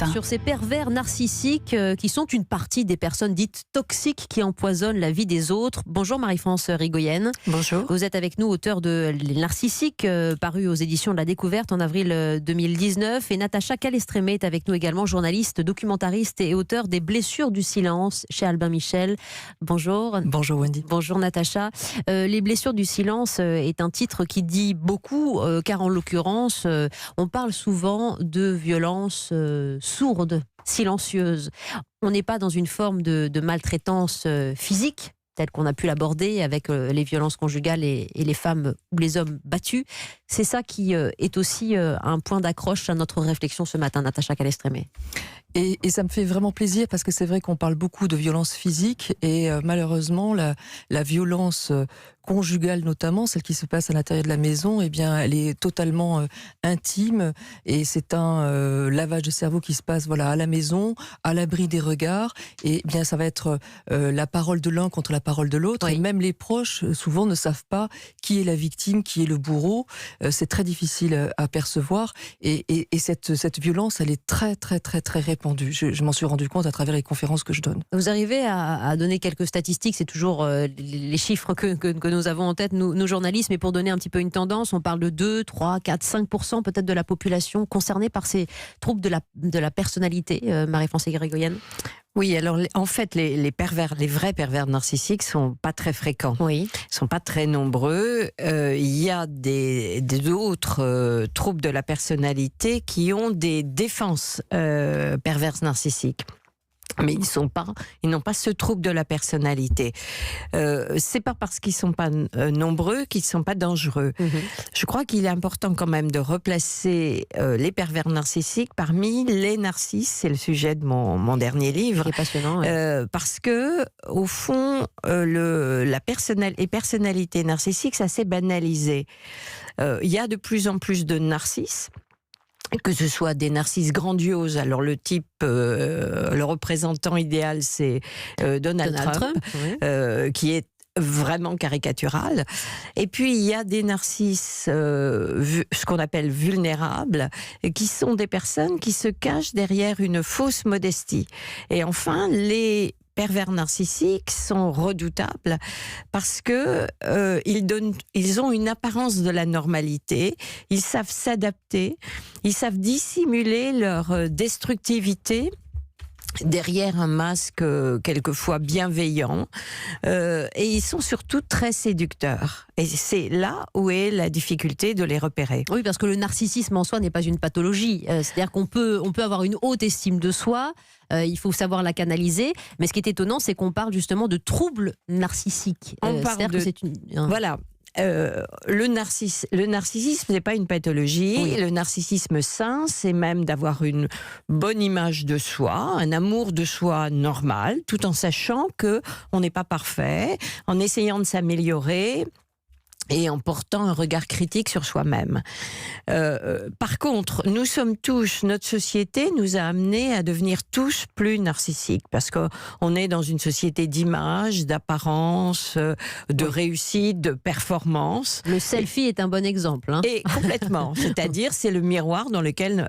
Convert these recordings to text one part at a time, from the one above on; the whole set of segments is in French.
Sur ces pervers narcissiques qui sont une partie des personnes dites toxiques qui empoisonnent la vie des autres. Bonjour Marie-France Rigoyenne. Bonjour. Vous êtes avec nous, auteur de Les Narcissiques, paru aux éditions de La Découverte en avril 2019. Et Natacha Calestrémé est avec nous également, journaliste, documentariste et auteur des Blessures du silence chez Albin Michel. Bonjour. Bonjour Wendy. Bonjour Natacha. Les Blessures du silence est un titre qui dit beaucoup, car en l'occurrence, on parle souvent de violences sourde, silencieuse. On n'est pas dans une forme de maltraitance physique, telle qu'on a pu l'aborder avec les violences conjugales et les femmes ou les hommes battus. C'est ça qui est aussi un point d'accroche à notre réflexion ce matin, Natacha Calestrémé. Et ça me fait vraiment plaisir parce que c'est vrai qu'on parle beaucoup de violence physique et malheureusement la violence conjugale notamment, celle qui se passe à l'intérieur de la maison, eh bien, elle est totalement intime et c'est un lavage de cerveau qui se passe à la maison, à l'abri des regards et bien ça va être la parole de l'un contre la parole de l'autre. Oui. Et même les proches souvent ne savent pas qui est la victime, qui est le bourreau. C'est très difficile à percevoir et cette violence, elle est très très très très répandue. Je m'en suis rendu compte à travers les conférences que je donne. Vous arrivez à donner quelques statistiques, c'est toujours les chiffres que nous avons en tête, nos journalistes, mais pour donner un petit peu une tendance, on parle de 2, 3, 4, 5% peut-être de la population concernée par ces troubles de la personnalité, Marie-France Rigoyenne. Oui, alors en fait, les vrais pervers narcissiques sont pas très fréquents. Oui. Ils sont pas très nombreux. Il y a d'autres troubles de la personnalité qui ont des défenses perverses narcissiques. Mais ils n'ont pas ce trouble de la personnalité. C'est pas parce qu'ils sont pas nombreux qu'ils sont pas dangereux. Mmh. Je crois qu'il est important quand même de replacer les pervers narcissiques parmi les narcisses. C'est le sujet de mon dernier livre. C'est passionnant. Ouais. Parce que au fond, les personnalités narcissiques, ça s'est banalisé. Il y a de plus en plus de narcisses. Que ce soit des narcisses grandioses, alors le représentant idéal c'est Donald Trump. Oui. Qui est vraiment caricatural. Et puis il y a des narcisses, ce qu'on appelle vulnérables, qui sont des personnes qui se cachent derrière une fausse modestie. Et enfin, les pervers narcissiques sont redoutables parce que ils ont une apparence de la normalité, ils savent s'adapter, ils savent dissimuler leur destructivité derrière un masque quelquefois bienveillant, et ils sont surtout très séducteurs. Et c'est là où est la difficulté de les repérer. Oui, parce que le narcissisme en soi n'est pas une pathologie. C'est-à-dire qu'on peut avoir une haute estime de soi, il faut savoir la canaliser, mais ce qui est étonnant, c'est qu'on parle justement de troubles narcissiques. On parle de... Voilà. Le narcissisme n'est pas une pathologie. Oui. Le narcissisme sain, c'est même d'avoir une bonne image de soi, un amour de soi normal, tout en sachant que on n'est pas parfait, en essayant de s'améliorer et en portant un regard critique sur soi-même. Par contre, notre société nous a amenés à devenir tous plus narcissiques, parce qu'on est dans une société d'image, d'apparence, de réussite, de performance. Le selfie est un bon exemple. Hein. Et complètement. C'est-à-dire, c'est le miroir dans lequel,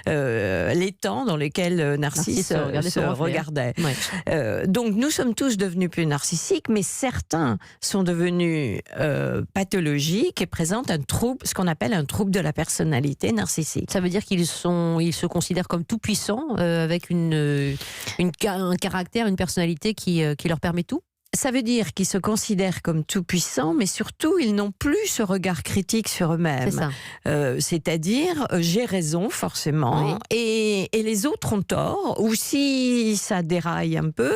l'étang dans lequel Narcisse se regardait. Ouais. Donc, nous sommes tous devenus plus narcissiques, mais certains sont devenus pathologiques et présentent ce qu'on appelle un trouble de la personnalité narcissique. Ça veut dire qu'ils se considèrent comme tout puissants, avec un caractère, une personnalité qui leur permet tout? Ça veut dire qu'ils se considèrent comme tout-puissants, mais surtout, ils n'ont plus ce regard critique sur eux-mêmes. C'est-à-dire, j'ai raison, forcément, oui. et les autres ont tort. Ou si ça déraille un peu,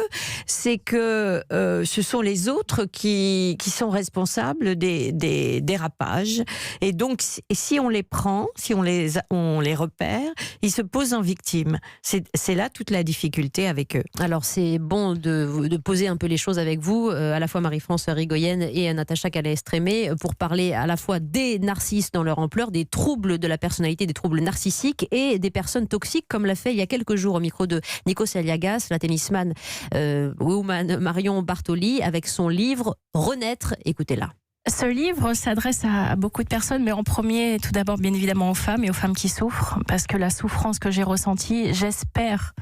c'est que ce sont les autres qui sont responsables des dérapages. Et donc, si on les prend, si on les repère, ils se posent en victime. C'est là toute la difficulté avec eux. Alors, c'est bon de poser un peu les choses avec vous, à la fois Marie-France Rigoyenne et Natacha Calestrémé, pour parler à la fois des narcisses dans leur ampleur, des troubles de la personnalité, des troubles narcissiques et des personnes toxiques, comme l'a fait il y a quelques jours au micro de Nikos Aliagas, la tennisman woman Marion Bartoli, avec son livre Renaître. Écoutez-la. Ce livre s'adresse à beaucoup de personnes, mais en premier, tout d'abord, bien évidemment, aux femmes et aux femmes qui souffrent, parce que la souffrance que j'ai ressentie, j'espère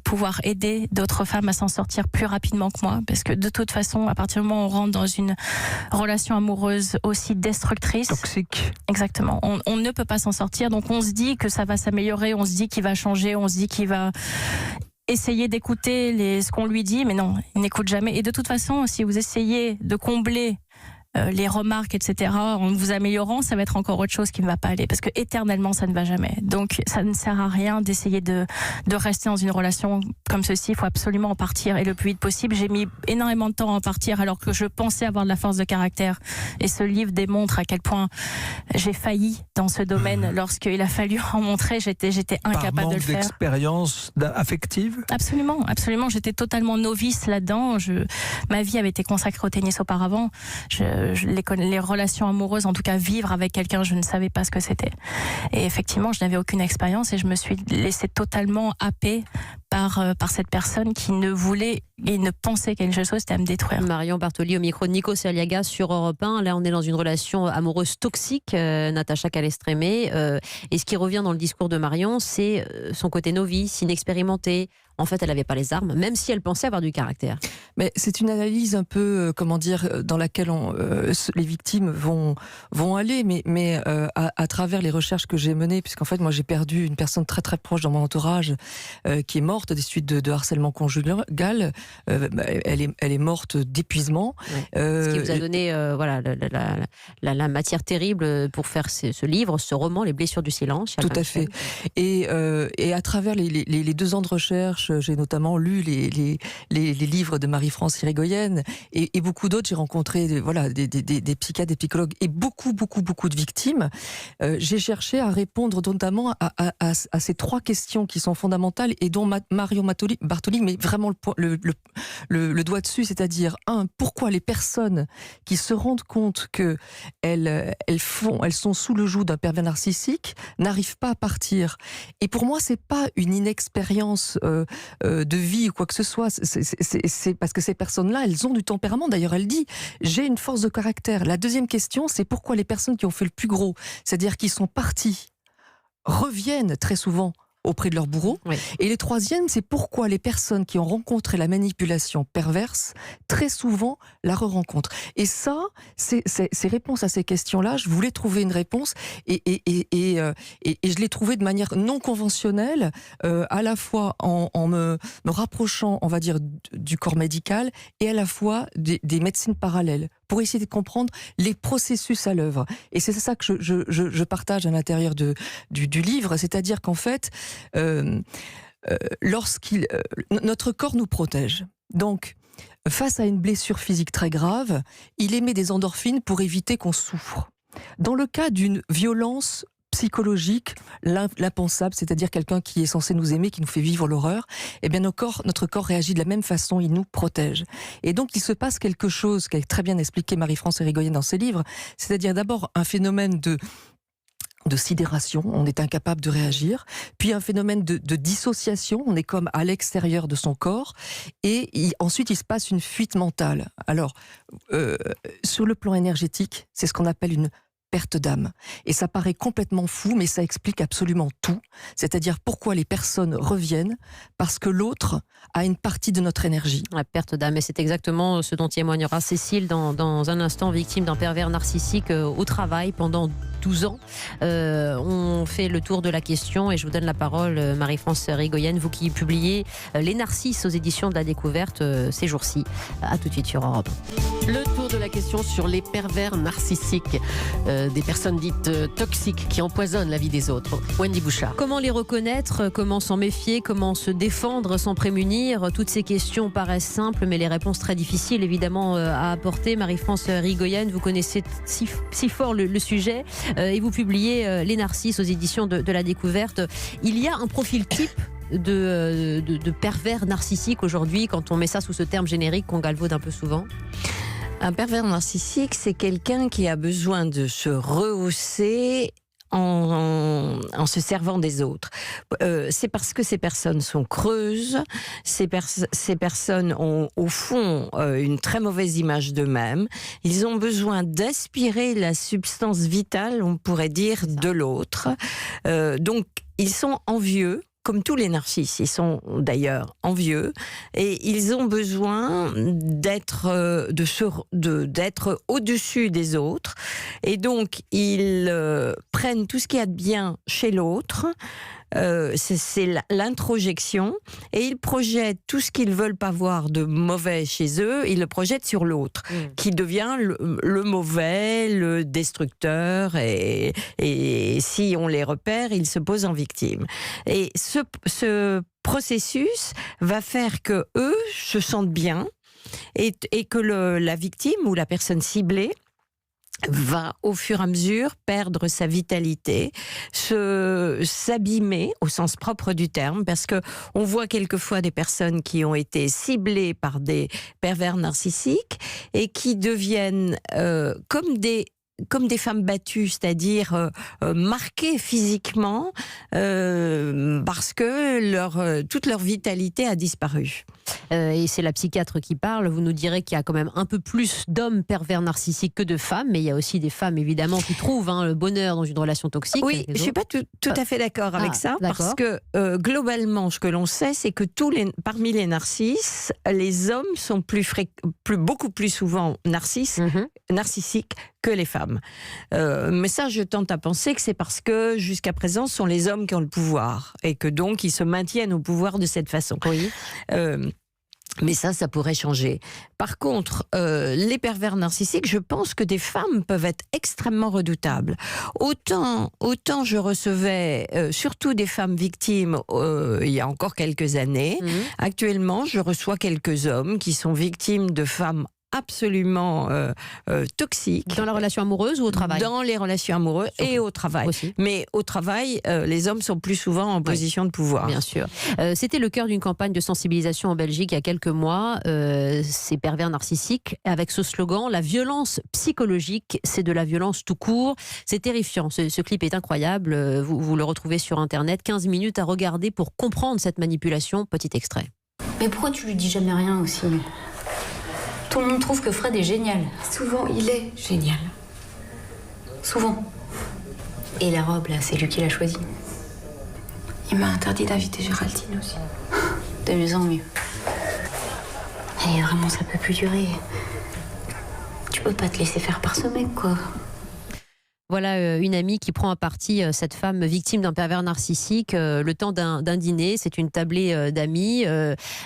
pouvoir aider d'autres femmes à s'en sortir plus rapidement que moi, parce que de toute façon, à partir du moment où on rentre dans une relation amoureuse aussi destructrice, toxique, exactement, on ne peut pas s'en sortir, donc on se dit que ça va s'améliorer, on se dit qu'il va changer, on se dit qu'il va essayer d'écouter ce qu'on lui dit, mais non, il n'écoute jamais. Et de toute façon, si vous essayez de combler les remarques, etc., en vous améliorant, ça va être encore autre chose qui ne va pas aller, parce que éternellement, ça ne va jamais. Donc, ça ne sert à rien d'essayer de rester dans une relation comme ceci. Il faut absolument en partir, et le plus vite possible. J'ai mis énormément de temps à en partir, alors que je pensais avoir de la force de caractère. Et ce livre démontre à quel point j'ai failli dans ce domaine. Lorsqu'il a fallu en montrer, j'étais incapable de le faire. D'expérience affective? Absolument, absolument. J'étais totalement novice là-dedans. Ma vie avait été consacrée au tennis auparavant. Les relations amoureuses, en tout cas vivre avec quelqu'un, je ne savais pas ce que c'était. Et effectivement, je n'avais aucune expérience et je me suis laissée totalement happer par cette personne qui ne voulait et ne pensait quelque chose, c'était à me détruire. Marion Bartoli au micro de Nikos Aliaga sur Europe 1. Là, on est dans une relation amoureuse toxique, Natacha Calestrémé. Et ce qui revient dans le discours de Marion, c'est son côté novice, inexpérimenté. En fait, elle n'avait pas les armes, même si elle pensait avoir du caractère. Mais c'est une analyse un peu, dans laquelle les victimes vont aller, mais à travers les recherches que j'ai menées, puisqu'en fait, moi, j'ai perdu une personne très très proche dans mon entourage qui est morte des suites de harcèlement conjugal. Elle est morte d'épuisement. Ouais. Ce qui vous a donné la matière terrible pour faire ce livre, ce roman, Les blessures du silence. Tout à fait. Et à travers les 2 ans de recherche, j'ai notamment lu les livres de Marie-France Irigoyen et beaucoup d'autres. J'ai rencontré des psychiatres, des psychologues et beaucoup de victimes. J'ai cherché à répondre notamment à ces 3 questions qui sont fondamentales et dont Marion Bartoli met vraiment le doigt dessus, c'est-à-dire, 1, pourquoi les personnes qui se rendent compte qu'elles sont sous le joug d'un pervers narcissique n'arrivent pas à partir. Et pour moi, c'est pas une inexpérience de vie ou quoi que ce soit, c'est parce que ces personnes-là, elles ont du tempérament. D'ailleurs, elle dit, j'ai une force de caractère. La deuxième question, c'est pourquoi les personnes qui ont fait le plus gros, c'est-à-dire qui sont parties, reviennent très souvent auprès de leur bourreau. Oui. Et le troisième, c'est pourquoi les personnes qui ont rencontré la manipulation perverse, très souvent, la re-rencontrent. Et ça, ces réponses à ces questions-là, je voulais trouver une réponse et je l'ai trouvée de manière non conventionnelle, à la fois en me rapprochant, on va dire, du corps médical et à la fois des médecines parallèles, pour essayer de comprendre les processus à l'œuvre. Et c'est ça que je partage à l'intérieur du livre, c'est-à-dire qu'en fait, notre corps nous protège. Donc, face à une blessure physique très grave, il émet des endorphines pour éviter qu'on souffre. Dans le cas d'une violence psychologique, l'impensable, c'est-à-dire quelqu'un qui est censé nous aimer, qui nous fait vivre l'horreur, eh bien notre corps réagit de la même façon, il nous protège. Et donc il se passe quelque chose qu'a très bien expliqué Marie-France Irigoyen dans ses livres, c'est-à-dire d'abord un phénomène de sidération, on est incapable de réagir, puis un phénomène de dissociation, on est comme à l'extérieur de son corps, et ensuite il se passe une fuite mentale. Alors, sur le plan énergétique, c'est ce qu'on appelle une perte d'âme. Et ça paraît complètement fou, mais ça explique absolument tout. C'est-à-dire pourquoi les personnes reviennent, parce que l'autre a une partie de notre énergie. La perte d'âme, et c'est exactement ce dont témoignera Cécile dans un instant, victime d'un pervers narcissique au travail pendant 12 ans. On fait le tour de la question et je vous donne la parole, Marie-France Irigoyen, vous qui publiez Les Narcisses aux éditions de la Découverte ces jours-ci. À tout de suite sur Europe. Le tour de la question sur les pervers narcissiques, des personnes dites toxiques qui empoisonnent la vie des autres. Wendy Bouchard. Comment les reconnaître, comment s'en méfier, comment se défendre, s'en prémunir? Toutes ces questions paraissent simples, mais les réponses très difficiles évidemment à apporter. Marie-France Irigoyen, vous connaissez si fort le sujet et vous publiez Les Narcisses aux éditions de la Découverte. Il y a un profil type de pervers narcissique aujourd'hui, quand on met ça sous ce terme générique qu'on galvaude un peu souvent? Un pervers narcissique, c'est quelqu'un qui a besoin de se rehausser en se servant des autres. C'est parce que ces personnes sont creuses, ces personnes ont au fond une très mauvaise image d'eux-mêmes. Ils ont besoin d'aspirer la substance vitale, on pourrait dire, de l'autre. Donc, ils sont envieux. Comme tous les narcisses, ils sont d'ailleurs envieux et ils ont besoin d'être au-dessus des autres. Et donc, ils prennent tout ce qu'il y a de bien chez l'autre. C'est l'introjection, et ils projettent tout ce qu'ils veulent pas voir de mauvais chez eux, ils le projettent sur l'autre, qui devient le mauvais, le destructeur, et si on les repère, ils se posent en victime. Et ce processus va faire que eux se sentent bien, et que la victime ou la personne ciblée va au fur et à mesure perdre sa vitalité, s'abîmer au sens propre du terme, parce que on voit quelquefois des personnes qui ont été ciblées par des pervers narcissiques et qui deviennent comme des femmes battues, c'est-à-dire marquées physiquement parce que toute leur vitalité a disparu. Et c'est la psychiatre qui parle. Vous nous direz qu'il y a quand même un peu plus d'hommes pervers narcissiques que de femmes, mais il y a aussi des femmes évidemment qui trouvent le bonheur dans une relation toxique. Oui, je ne suis pas tout à fait d'accord avec ça, parce que globalement, ce que l'on sait, c'est que parmi les narcisses, les hommes sont beaucoup plus souvent narcissiques que les femmes. Mais ça, je tente à penser que c'est parce que jusqu'à présent, ce sont les hommes qui ont le pouvoir, et que donc ils se maintiennent au pouvoir de cette façon. Oui. Mais ça pourrait changer. Par contre, les pervers narcissiques, je pense que des femmes peuvent être extrêmement redoutables. Autant je recevais surtout des femmes victimes il y a encore quelques années. Actuellement, je reçois quelques hommes qui sont victimes de femmes absolument toxiques. Dans la relation amoureuse ou au travail ? Dans les relations amoureuses et au travail. Aussi. Mais au travail, les hommes sont plus souvent en position de pouvoir. Bien sûr. C'était le cœur d'une campagne de sensibilisation en Belgique il y a quelques mois, ces pervers narcissiques, avec ce slogan « La violence psychologique, c'est de la violence tout court ». C'est terrifiant. Ce clip est incroyable. Vous le retrouvez sur Internet. 15 minutes à regarder pour comprendre cette manipulation. Petit extrait. Mais pourquoi tu lui dis jamais rien aussi ? Tout le monde trouve que Fred est génial. Souvent, il est génial. Souvent. Et la robe, là, c'est lui qui l'a choisie. Il m'a interdit d'inviter Géraldine aussi. De mieux en mieux. Et vraiment, ça peut plus durer. Tu peux pas te laisser faire par ce mec, quoi. Voilà une amie qui prend à partie cette femme victime d'un pervers narcissique le temps d'un dîner. C'est une tablée d'amis.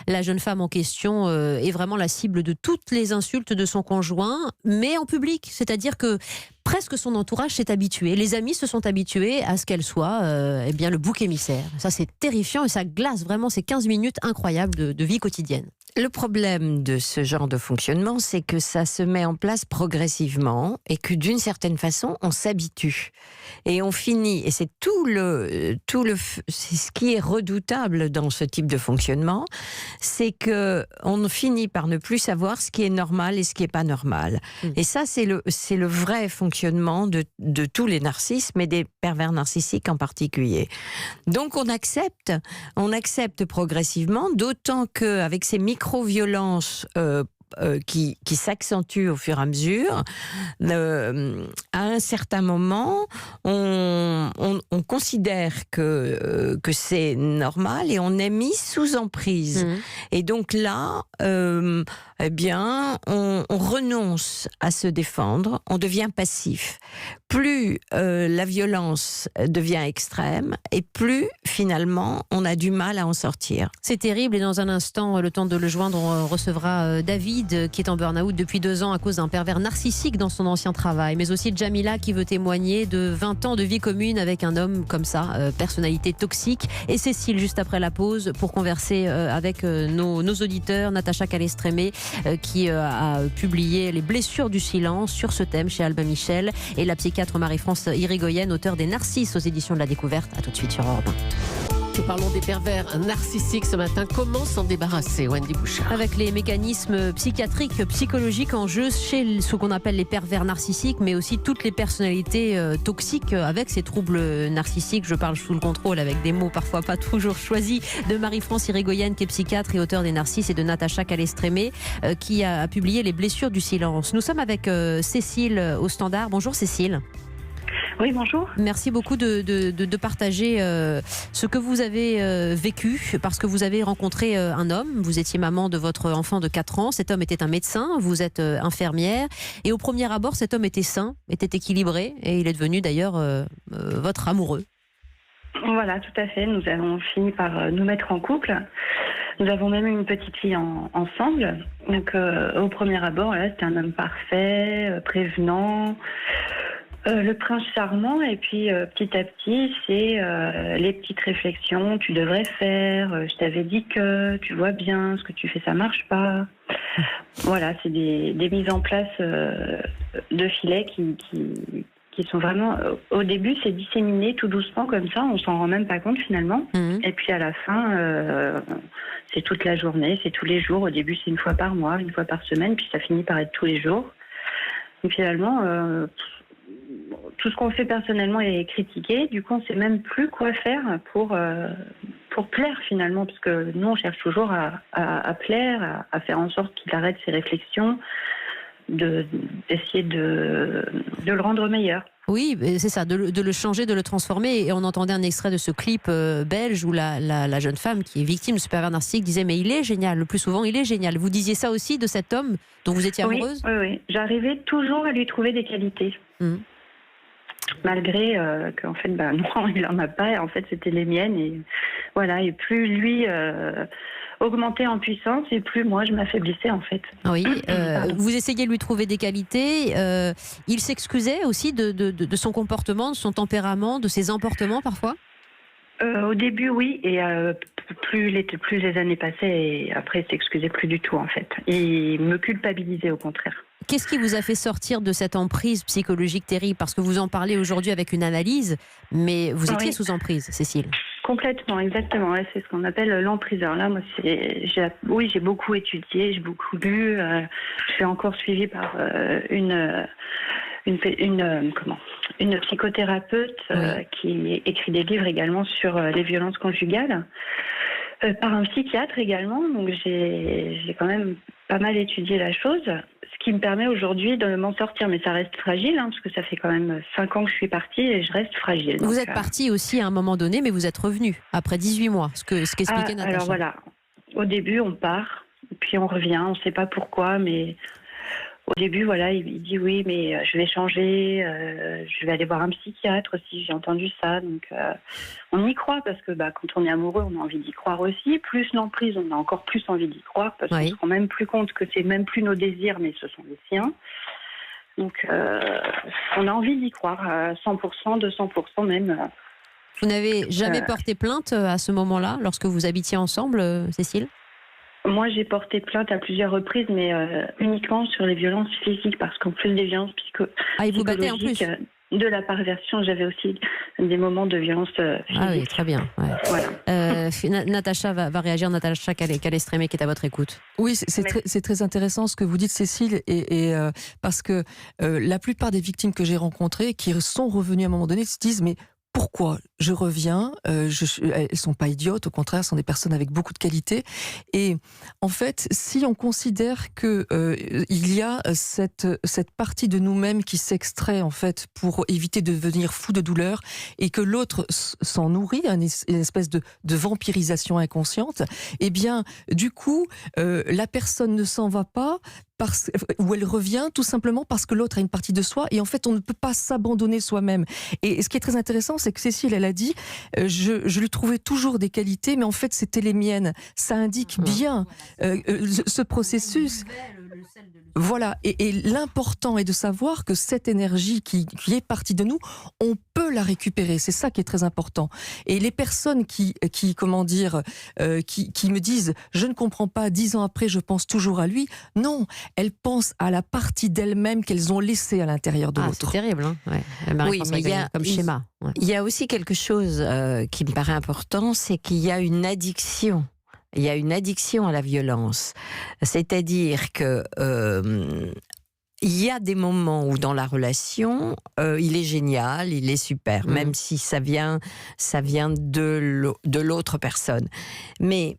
La jeune femme en question est vraiment la cible de toutes les insultes de son conjoint, mais en public. C'est-à-dire que presque son entourage s'est habitué. Les amis se sont habitués à ce qu'elle soit le bouc émissaire. Ça, c'est terrifiant et ça glace vraiment ces 15 minutes incroyables de vie quotidienne. Le problème de ce genre de fonctionnement, c'est que ça se met en place progressivement et que d'une certaine façon, on s'habitue. Et on finit, et c'est c'est ce qui est redoutable dans ce type de fonctionnement, c'est que on finit par ne plus savoir ce qui est normal et ce qui est pas normal. Et ça, c'est le vrai fonctionnement de tous les narcisses, mais des pervers narcissiques en particulier. Donc on accepte progressivement, d'autant qu'avec ces micro-violences qui s'accentue au fur et à mesure. À un certain moment, on considère que c'est normal et on est mis sous emprise. Et donc là, on renonce à se défendre, on devient passif. Plus la violence devient extrême et plus finalement on a du mal à en sortir. C'est terrible et dans un instant, le temps de le joindre, on recevra David qui est en burn-out depuis 2 ans à cause d'un pervers narcissique dans son ancien travail, mais aussi Jamila qui veut témoigner de 20 ans de vie commune avec un homme comme ça, personnalité toxique, et Cécile juste après la pause pour converser avec nos auditeurs, Natacha Calestrémé qui a publié Les blessures du silence sur ce thème chez Albin Michel, et la psychiatre Marie-France Irigoyen, auteure des Narcisses aux éditions de la Découverte. À tout de suite sur Europe 1. Nous parlons des pervers narcissiques ce matin. Comment s'en débarrasser, Wendy Bouchard? Avec les mécanismes psychiatriques, psychologiques en jeu chez ce qu'on appelle les pervers narcissiques, mais aussi toutes les personnalités toxiques avec ces troubles narcissiques. Je parle sous le contrôle avec des mots parfois pas toujours choisis de Marie-France Irigoyen, qui est psychiatre et auteure des Narcisses, et de Natacha Calestrémé, qui a publié Les blessures du silence. Nous sommes avec Cécile au standard. Bonjour Cécile. Oui, bonjour. Merci beaucoup de partager ce que vous avez vécu, parce que vous avez rencontré un homme. Vous étiez maman de votre enfant de 4 ans. Cet homme était un médecin, vous êtes infirmière. Et au premier abord, cet homme était sain, était équilibré. Et il est devenu d'ailleurs votre amoureux. Voilà, tout à fait. Nous avons fini par nous mettre en couple. Nous avons même eu une petite fille ensemble. Donc, au premier abord, là, c'était un homme parfait, prévenant. Le prince charmant, et puis petit à petit, c'est les petites réflexions. Tu devrais faire, je t'avais dit que, tu vois bien, ce que tu fais, ça marche pas. Voilà, c'est des mises en place de filets qui sont vraiment... au début, c'est disséminé tout doucement comme ça, on s'en rend même pas compte finalement. Et puis à la fin, c'est toute la journée, c'est tous les jours. Au début, c'est une fois par mois, une fois par semaine, puis ça finit par être tous les jours. Et finalement... tout ce qu'on fait personnellement est critiqué. Du coup, on ne sait même plus quoi faire pour plaire finalement, parce que nous, on cherche toujours à plaire, à faire en sorte qu'il arrête ses réflexions, d'essayer de le rendre meilleur. Oui, c'est ça, de le changer, de le transformer. Et on entendait un extrait de ce clip belge où la jeune femme qui est victime de ce pervers narcissique disait « Mais il est génial, le plus souvent, il est génial ». Vous disiez ça aussi de cet homme dont vous étiez amoureuse ? Oui. J'arrivais toujours à lui trouver des qualités. Malgré qu'en fait, non, il n'en a pas. En fait, c'était les miennes. Et voilà. Et plus lui augmentait en puissance, et plus moi, je m'affaiblissais, en fait. Oui. Vous essayez de lui trouver des qualités. Il s'excusait aussi de son comportement, de son tempérament, de ses emportements, parfois ? Au début, oui. Et plus les années passaient, et après, il s'excusait plus du tout, en fait. Il me culpabilisait, au contraire. Qu'est-ce qui vous a fait sortir de cette emprise psychologique terrible ? Parce que vous en parlez aujourd'hui avec une analyse, mais vous étiez sous emprise, Cécile. Complètement, exactement. Ouais, c'est ce qu'on appelle l'empriseur. Là, moi, j'ai beaucoup étudié, j'ai beaucoup lu. Je suis encore suivie par une psychothérapeute qui écrit des livres également sur les violences conjugales. Par un psychiatre également. Donc, j'ai quand même pas mal étudié la chose. Ce qui me permet aujourd'hui de m'en sortir, mais ça reste fragile, parce que ça fait quand même 5 ans que je suis partie et je reste fragile. Vous êtes partie aussi à un moment donné, mais vous êtes revenue après 18 mois, ce qu'expliquait Natacha. Alors voilà, au début on part, puis on revient, on ne sait pas pourquoi, mais au début voilà, il dit oui, mais je vais changer, je vais aller voir un psychiatre aussi, j'ai entendu ça, donc on y croit parce que quand on est amoureux, on a envie d'y croire aussi, plus l'emprise, on a encore plus envie d'y croire parce qu'on se rend même plus compte que c'est même plus nos désirs, mais ce sont les siens. Donc on a envie d'y croire à 100%, 200% même. Vous n'avez jamais porté plainte à ce moment-là, lorsque vous habitiez ensemble, Cécile ? Moi, j'ai porté plainte à plusieurs reprises, mais uniquement sur les violences physiques, parce qu'en plus des violences il vous battait en plus de la perversion, j'avais aussi des moments de violence physique. Ah oui, très bien. Ouais. Voilà. Natacha va réagir, Natacha Calestrémé, qui est à votre écoute. Oui, c'est très intéressant ce que vous dites, Cécile, et parce que la plupart des victimes que j'ai rencontrées, qui sont revenues à un moment donné, se disent « mais pourquoi je reviens ?» Elles sont pas idiotes, au contraire, ce sont des personnes avec beaucoup de qualités. Et en fait, si on considère que il y a cette partie de nous-mêmes qui s'extrait en fait pour éviter de devenir fou de douleur, et que l'autre s'en nourrit, une espèce de vampirisation inconsciente, eh bien, du coup, la personne ne s'en va pas. Où elle revient tout simplement parce que l'autre a une partie de soi, et en fait on ne peut pas s'abandonner soi-même. Et ce qui est très intéressant, c'est que Cécile, elle a dit je lui trouvais toujours des qualités, mais en fait c'était les miennes. Ça indique bien ce processus. Voilà, et l'important est de savoir que cette énergie qui est partie de nous, on peut la récupérer, c'est ça qui est très important. Et les personnes qui me disent « je ne comprends pas, 10 ans après je pense toujours à lui », non, elles pensent à la partie d'elles-mêmes qu'elles ont laissée à l'intérieur de l'autre. C'est terrible, hein, ouais. Oui, mais il y a comme schéma. Ouais. Il y a aussi quelque chose qui me paraît important, c'est qu'il y a une addiction. Il y a une addiction à la violence. C'est-à-dire que il y a des moments où dans la relation, il est génial, il est super, même si ça vient de l'autre personne. Mais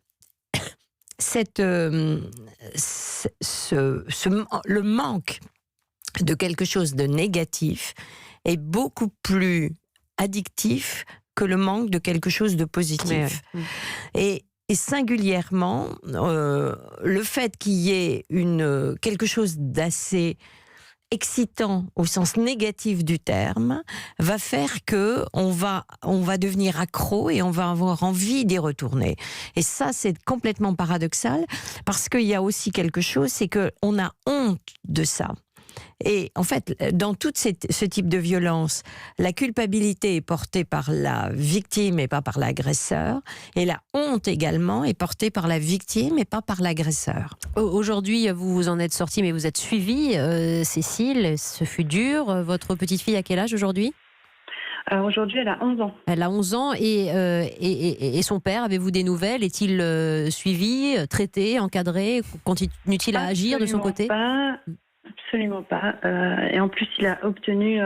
le manque de quelque chose de négatif est beaucoup plus addictif que le manque de quelque chose de positif. Et singulièrement, le fait qu'il y ait quelque chose d'assez excitant au sens négatif du terme va faire que on va devenir accro et on va avoir envie d'y retourner. Et ça, c'est complètement paradoxal parce qu'il y a aussi quelque chose, c'est que on a honte de ça. Et en fait, dans tout ce type de violence, la culpabilité est portée par la victime et pas par l'agresseur. Et la honte également est portée par la victime et pas par l'agresseur. Aujourd'hui, vous vous en êtes sortie, mais vous êtes suivie, Cécile. Ce fut dur. Votre petite fille a quel âge aujourd'hui ? Alors aujourd'hui, elle a 11 ans. Elle a 11 ans et son père, avez-vous des nouvelles ? Est-il suivi, traité, encadré ? Continue-t-il à agir de son côté ? Absolument pas. Et en plus, il a obtenu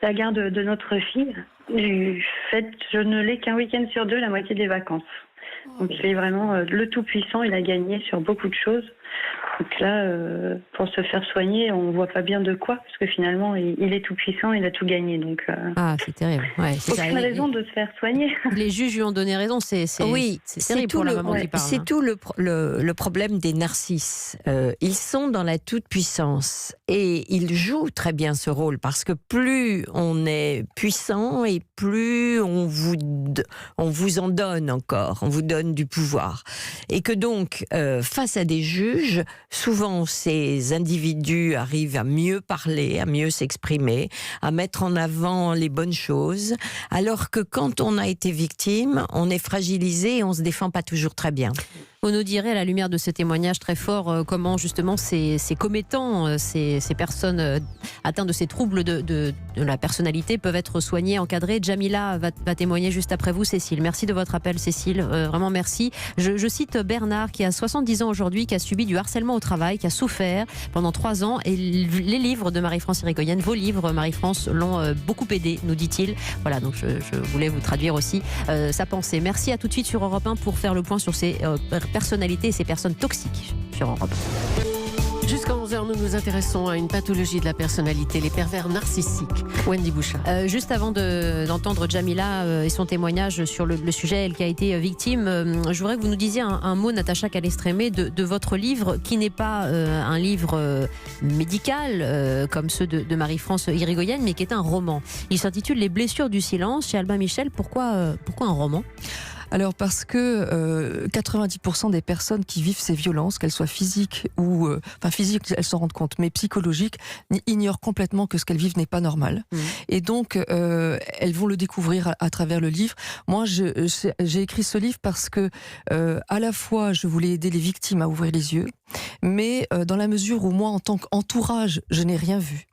la garde de notre fille. Du fait, je ne l'ai qu'un week-end sur 2, la moitié des vacances. Donc il est vraiment le tout-puissant, il a gagné sur beaucoup de choses. Donc là, pour se faire soigner, on ne voit pas bien de quoi, parce que finalement, il est tout-puissant, il a tout gagné. Donc, c'est terrible. Ouais, aucune raison de se faire soigner. Les juges lui ont donné raison, c'est terrible pour la maman qui parle. C'est tout le problème des narcisses. Ils sont dans la toute-puissance et ils jouent très bien ce rôle, parce que plus on est puissant et plus on vous en donne encore, on vous donne du pouvoir. Et que donc, face à des juges, souvent ces individus arrivent à mieux parler, à mieux s'exprimer, à mettre en avant les bonnes choses, alors que quand on a été victime, on est fragilisé et on se défend pas toujours très bien. Vous nous direz, à la lumière de ce témoignage très fort, comment justement ces commettants, ces personnes atteintes de ces troubles de la personnalité peuvent être soignées, encadrées. Jamila va témoigner juste après vous, Cécile. Merci de votre appel, Cécile. Vraiment merci. Je cite Bernard, qui a 70 ans aujourd'hui, qui a subi du harcèlement au travail, qui a souffert pendant 3 ans. Et les livres de Marie-France Irigoyen, vos livres, Marie-France, l'ont beaucoup aidé, nous dit-il. Voilà, donc je voulais vous traduire aussi sa pensée. Merci, à tout de suite sur Europe 1 pour faire le point sur ces personnalités et ces personnes toxiques sur Europe. Jusqu'à 11h, nous nous intéressons à une pathologie de la personnalité, les pervers narcissiques. Wendy Bouchard. Juste avant d'entendre Jamila et son témoignage sur le sujet, elle qui a été victime, je voudrais que vous nous disiez un mot, Natacha Calestrémé, de votre livre, qui n'est pas un livre médical comme ceux de Marie-France Irigoyen, mais qui est un roman. Il s'intitule Les blessures du silence chez Albin Michel. Pourquoi un roman ? Alors parce que 90% des personnes qui vivent ces violences, qu'elles soient physiques ou... physiques, elles s'en rendent compte, mais psychologiques, ignorent complètement que ce qu'elles vivent n'est pas normal. Et donc, elles vont le découvrir à travers le livre. Moi, j'ai écrit ce livre parce que, à la fois, je voulais aider les victimes à ouvrir les yeux, mais dans la mesure où moi, en tant qu'entourage, je n'ai rien vu.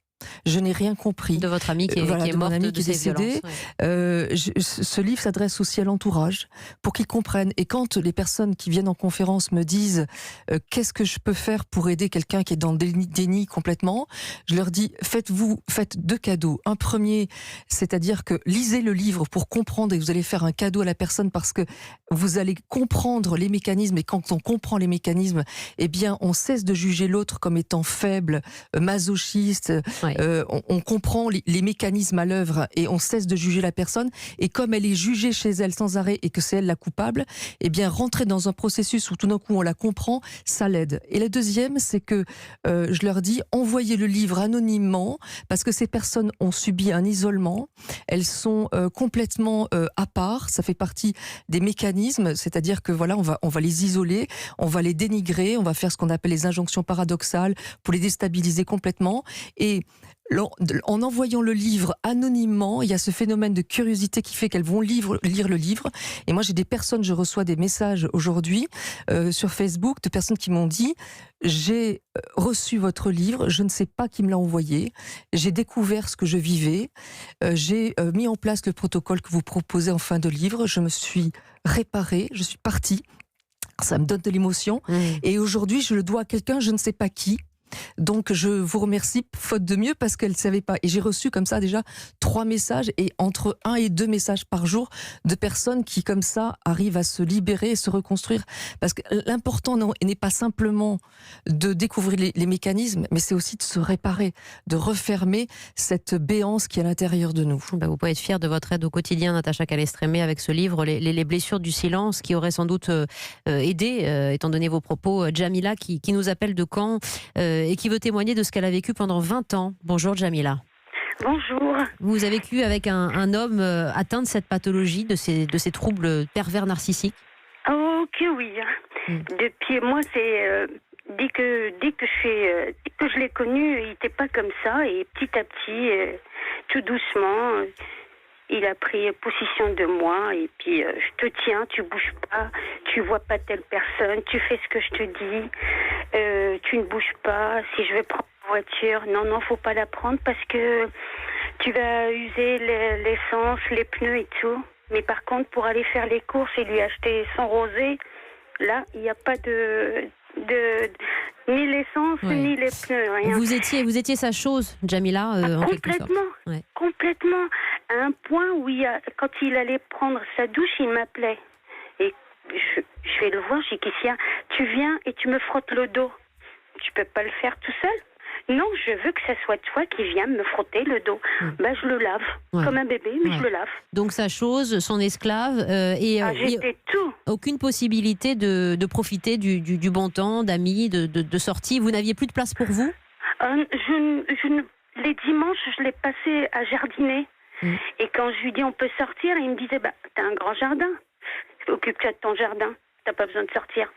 Je n'ai rien compris. De votre amie qui est morte, qui est décédée. Ce livre s'adresse aussi à l'entourage pour qu'ils comprennent. Et quand les personnes qui viennent en conférence me disent qu'est-ce que je peux faire pour aider quelqu'un qui est dans le déni complètement, je leur dis faites 2 cadeaux. Un premier, c'est-à-dire que lisez le livre pour comprendre, et vous allez faire un cadeau à la personne parce que vous allez comprendre les mécanismes. Et quand on comprend les mécanismes, eh bien, on cesse de juger l'autre comme étant faible, masochiste. on comprend les mécanismes à l'œuvre et on cesse de juger la personne. Et comme elle est jugée chez elle sans arrêt et que c'est elle la coupable, eh bien rentrer dans un processus où tout d'un coup on la comprend, ça l'aide. Et la deuxième, c'est que je leur dis, envoyez le livre anonymement, parce que ces personnes ont subi un isolement, elles sont complètement à part, ça fait partie des mécanismes, c'est-à-dire que voilà, on va les isoler, on va les dénigrer, on va faire ce qu'on appelle les injonctions paradoxales pour les déstabiliser complètement. Et en envoyant le livre anonymement, il y a ce phénomène de curiosité qui fait qu'elles vont lire le livre. Et moi, j'ai des personnes, je reçois des messages aujourd'hui sur Facebook de personnes qui m'ont dit « J'ai reçu votre livre, je ne sais pas qui me l'a envoyé, j'ai découvert ce que je vivais, j'ai mis en place le protocole que vous proposez en fin de livre, je me suis réparée, je suis partie, ça me donne de l'émotion. Et aujourd'hui, je le dois à quelqu'un, je ne sais pas qui. » Donc je vous remercie, faute de mieux, parce qu'elle ne savait pas. Et j'ai reçu comme ça déjà 3 messages, et entre 1 et 2 messages par jour de personnes qui comme ça arrivent à se libérer et se reconstruire. Parce que l'important n'est pas simplement de découvrir les mécanismes, mais c'est aussi de se réparer, de refermer cette béance qui est à l'intérieur de nous. Vous pouvez être fière de votre aide au quotidien, Natacha Calestrémé, avec ce livre, les blessures du silence, qui aurait sans doute aidé, étant donné vos propos. Jamila qui nous appelle de Caen et qui veut témoigner de ce qu'elle a vécu pendant 20 ans. Bonjour Jamila. Bonjour. Vous avez vécu avec un homme atteint de cette pathologie, de ces troubles pervers narcissiques? Oh que oui. Depuis moi, c'est dès que je l'ai connu, il n'était pas comme ça, et petit à petit, tout doucement, il a pris possession de moi, et puis je te tiens, tu bouges pas, tu vois pas telle personne, tu fais ce que je te dis, tu ne bouges pas. Si je vais prendre la voiture, non, faut pas la prendre parce que tu vas user l'essence, les pneus et tout. Mais par contre, pour aller faire les courses et lui acheter son rosé, là, il n'y a pas ni l'essence, ni les pneus, rien. Vous étiez sa chose, Jamila, en quelque sorte. Complètement. À un point où quand il allait prendre sa douche, il m'appelait. Et je vais le voir, je dis, Kissia, tu viens et tu me frottes le dos. Tu peux pas le faire tout seul? Non, je veux que ça soit toi qui viens me frotter le dos. Je le lave, comme un bébé, mais je le lave. Donc sa chose, son esclave, j'étais tout. Aucune possibilité de profiter du bon temps, d'amis, de sorties. Vous n'aviez plus de place pour vous? Les dimanches, je l'ai passé à jardiner. Et quand je lui dis on peut sortir, il me disait t'as un grand jardin, occupe-toi de ton jardin, t'as pas besoin de sortir.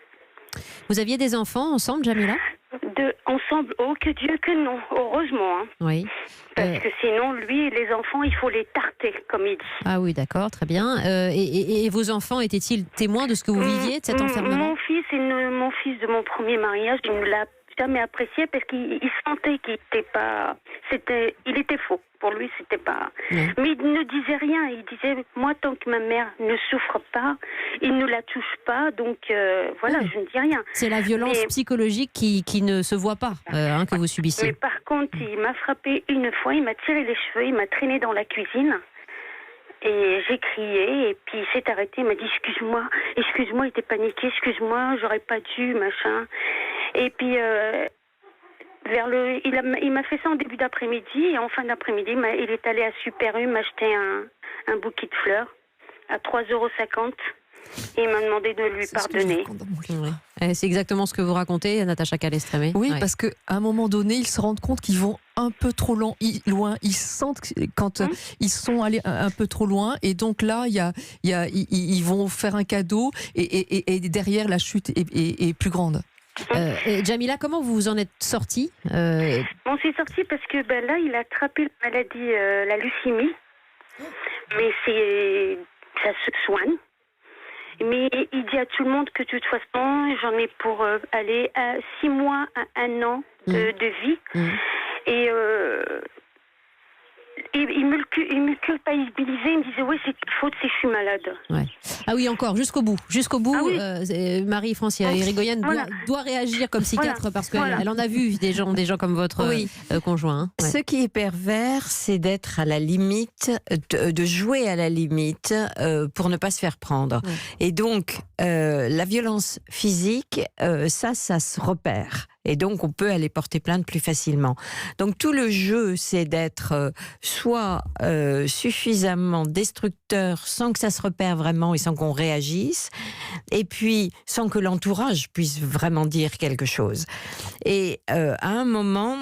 Vous aviez des enfants ensemble, Jamila? Ensemble, oh que Dieu que non, heureusement. Oui. Parce que sinon, lui, les enfants, il faut les tarter, comme il dit. Ah oui, d'accord, très bien. Et vos enfants étaient-ils témoins de ce que vous viviez, de cet enfermement? Mon fils de mon premier mariage, il ne l'a jamais apprécié parce qu'il sentait qu'il n'était pas... Il était faux. Pour lui, c'était pas... Mais il ne disait rien. Il disait, moi, tant que ma mère ne souffre pas, il ne la touche pas. Donc, voilà, je ne dis rien. C'est la violence psychologique qui ne se voit pas, que vous subissez. Mais par contre, il m'a frappé une fois, il m'a tiré les cheveux, il m'a traîné dans la cuisine. Et j'ai crié, et puis il s'est arrêté, il m'a dit excuse-moi, il était paniqué, excuse-moi, j'aurais pas dû, machin. Et puis il m'a fait ça en début d'après-midi, et en fin d'après-midi, il est allé à Super U m'acheter un bouquet de fleurs à 3,50 €. Et il m'a demandé de lui pardonner. C'est exactement ce que vous racontez, Natacha Calestrémé. Oui, parce qu'à un moment donné, ils se rendent compte qu'ils vont un peu trop loin. Ils sentent quand ils sont allés un peu trop loin. Et donc là, ils vont faire un cadeau. Et derrière, la chute est plus grande. Jamila, comment vous vous en êtes sortie? On s'est sorti parce que là, il a attrapé la maladie, la leucémie. Mais ça se soigne. Mais il dit à tout le monde que de toute façon, j'en ai pour aller à 6 mois à 1 an de vie. Et il me culpabilisait, il me disait oui, c'est ta faute, c'est que je suis malade. Ouais. Ah oui, encore, jusqu'au bout. Jusqu'au bout, Ah oui. Marie-France Irigoyen doit réagir comme psychiatre parce qu'elle en a vu des gens comme votre conjoint. Hein. Ouais. Ce qui est pervers, c'est d'être à la limite, de jouer à la limite pour ne pas se faire prendre. Ouais. Et donc, la violence physique, ça se repère. Et donc, on peut aller porter plainte plus facilement. Donc, tout le jeu, c'est d'être soit suffisamment destructeur sans que ça se repère vraiment et sans qu'on réagisse, et puis sans que l'entourage puisse vraiment dire quelque chose. Et à un moment...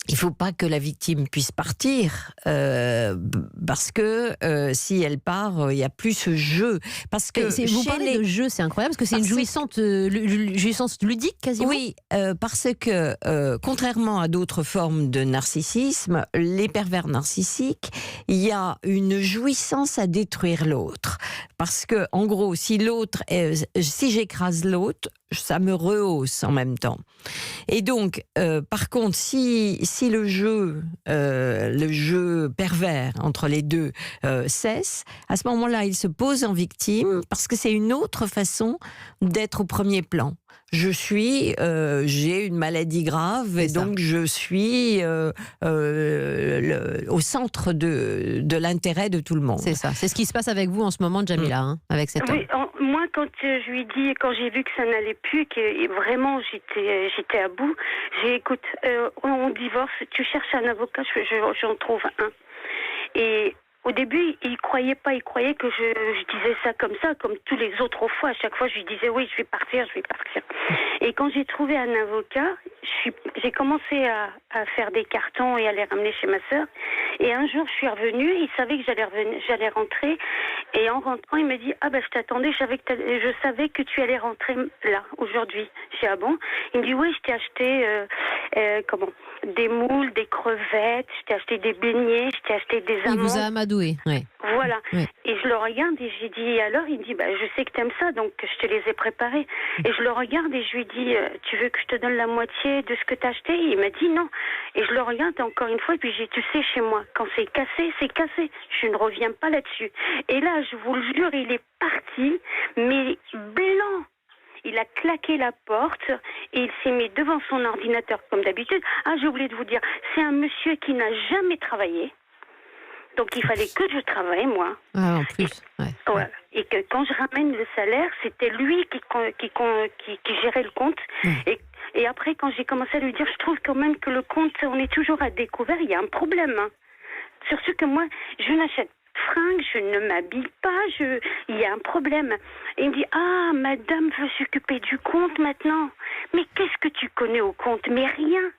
Il ne faut pas que la victime puisse partir parce que si elle part, il n'y a plus ce jeu. Parce que vous parlez de jeu, c'est incroyable parce que c'est une jouissance ludique quasiment. Oui, parce que contrairement à d'autres formes de narcissisme, les pervers narcissiques, il y a une jouissance à détruire l'autre. Parce que en gros, si j'écrase l'autre, ça me rehausse en même temps. Et donc, par contre, si le jeu pervers entre les deux cesse, à ce moment-là, il se pose en victime parce que c'est une autre façon d'être au premier plan. J'ai une maladie grave et donc je suis au centre de l'intérêt de tout le monde. C'est ça. C'est ce qui se passe avec vous en ce moment, Jamila, hein, avec cet homme. Oui, moi, quand je lui dis, quand j'ai vu que ça n'allait plus, que vraiment j'étais à bout, écoute, on divorce, tu cherches un avocat, j'en trouve un. Et au début, il croyait pas, il croyait que je disais ça comme tous les autres fois. À chaque fois, je lui disais oui, je vais partir. Et quand j'ai trouvé un avocat, j'ai commencé à faire des cartons et à les ramener chez ma sœur. Et un jour, je suis revenue, il savait que j'allais rentrer. Et en rentrant, il me dit ah ben je t'attendais, je savais que tu allais rentrer là aujourd'hui. J'ai dit ah bon. Il me dit oui, je t'ai acheté des moules, des crevettes, je t'ai acheté des beignets, je t'ai acheté des amandes. Il vous a amadoué, oui. Voilà. Oui. Et je le regarde et j'ai dit alors, il me dit je sais que t'aimes ça, donc je te les ai préparés. Et je le regarde et je lui dis tu veux que je te donne la moitié de ce que t'as acheté? Et il m'a dit non. Et je le regarde encore une fois et puis j'ai dit tu sais, chez moi, quand c'est cassé, c'est cassé. Je ne reviens pas là-dessus. Et là, je vous le jure, il est parti, mais blanc. Il a claqué la porte et il s'est mis devant son ordinateur comme d'habitude. Ah, j'ai oublié de vous dire, c'est un monsieur qui n'a jamais travaillé. Donc il fallait que je travaille, moi. Ah, en plus, ouais. Et que quand je ramène le salaire, c'était lui qui gérait le compte. Et après, quand j'ai commencé à lui dire, je trouve quand même que le compte, on est toujours à découvert, il y a un problème. Hein. Surtout que moi, je n'achète fringues, je ne m'habille pas, il y a un problème. Et il me dit, ah, madame veut s'occuper du compte maintenant. Mais qu'est-ce que tu connais au compte? Mais rien.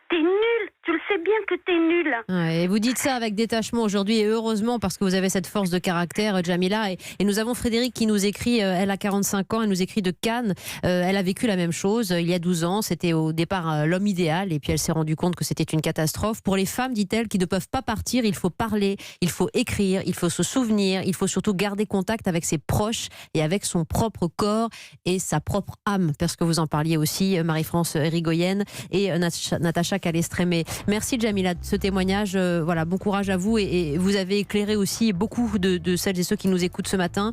T'es nul, tu le sais bien que t'es nul. Ouais, et vous dites ça avec détachement aujourd'hui et heureusement parce que vous avez cette force de caractère, Jamila. Et nous avons Frédéric qui nous écrit, elle a 45 ans, elle nous écrit de Cannes. Elle a vécu la même chose il y a 12 ans. C'était au départ l'homme idéal et puis elle s'est rendue compte que c'était une catastrophe. Pour les femmes, dit-elle, qui ne peuvent pas partir, il faut parler, il faut écrire, il faut se souvenir, il faut surtout garder contact avec ses proches et avec son propre corps et sa propre âme. Parce que vous en parliez aussi, Marie-France Irigoyen et Natacha Calestrémé. Merci Jamila de ce témoignage. Voilà, bon courage à vous et vous avez éclairé aussi beaucoup de celles et ceux qui nous écoutent ce matin.